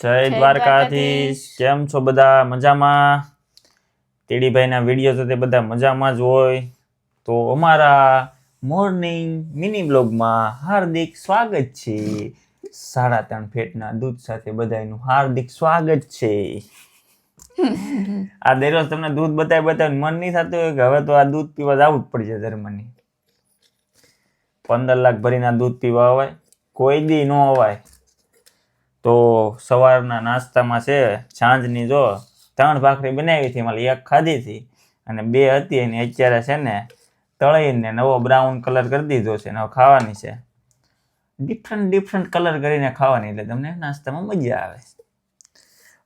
જય દ્વારકાધીશ. કેમ છો બધા? મજામાં? ટીડીભાઈના વિડીયો તો તે બધા મજામાં જ હોય. તો અમારા મોર્નિંગ મિની બ્લોગમાં હાર્દિક સ્વાગત છે. 3.5 ફેટના દૂધ સાથે બધાનું હાર્દિક સ્વાગત છે. આ દરરોજ તમને દૂધ બતાવી મન નહીં થતું હોય કે હવે તો આ દૂધ પીવા જવું જ પડશે ધર્મની. 15 લાખ ભરીને દૂધ પીવા અવાય? કોઈ દી ન અવાય. તો સવારના નાસ્તામાં છે સાંજની જો 3 ભાખરી બનાવી હતી, મારી એક ખાધી હતી અને 2 હતી અને અત્યારે છે ને તળીને નવો બ્રાઉન કલર કરી દીધો છે ને હવે ખાવાની છે. ડિફરન્ટ કલર કરીને ખાવાની એટલે તમને નાસ્તામાં મજા આવે.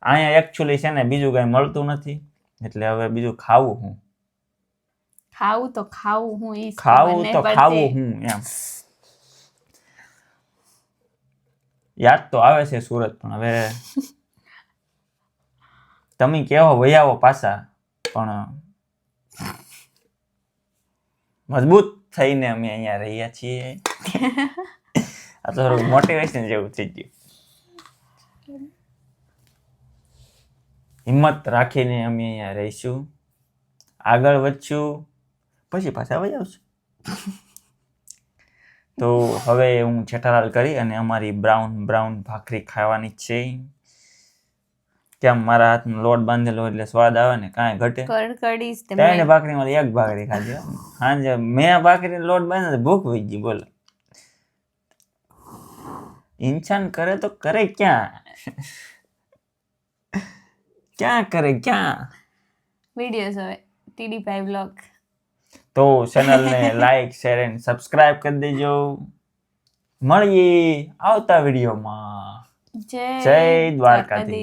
અહીંયા એકચ્યુઅલી છે ને બીજું કઈ મળતું નથી એટલે હવે બીજું ખાવું હું એમ યાદ તો આવે છે સુરત, પણ હવે તમે કેવો વૈયાવો પાછા પણ મજબૂત થઈને અમે અહીંયા રહ્યા છીએ. આ તો થોડું મોટિવેશન જેવું થઈ ગયું. હિંમત રાખીને અમે અહીંયા રહીશું, આગળ વધશું, પછી પાછા વહી આવશું. તો હવે હું જેઠાલાલ કરી અને અમારી બ્રાઉન ભાખરી ખાવાની છે. કેમ મારા હાથમાં લોટ બાંધેલો એટલે સ્વાદ આવે ને, કાંઈ ઘટે? 3 ભાખરીમાં 1 ભાખરી ખાધી. સાંજે મેં ભાખરી લોટ બાંધે ભૂખ વહી ગઈ. બોલો, ઇન્સાન કરે તો કરે ક્યાં કરે વિડિયોઝ હવે ટીડીભાઈ બ્લોગ. તો ચેનલને લાઈક શેર એન્ડ સબસ્ક્રાઇબ કરી દેજો. મળીએ આવતા વિડીયોમાં. જય દ્વારકાધીશ.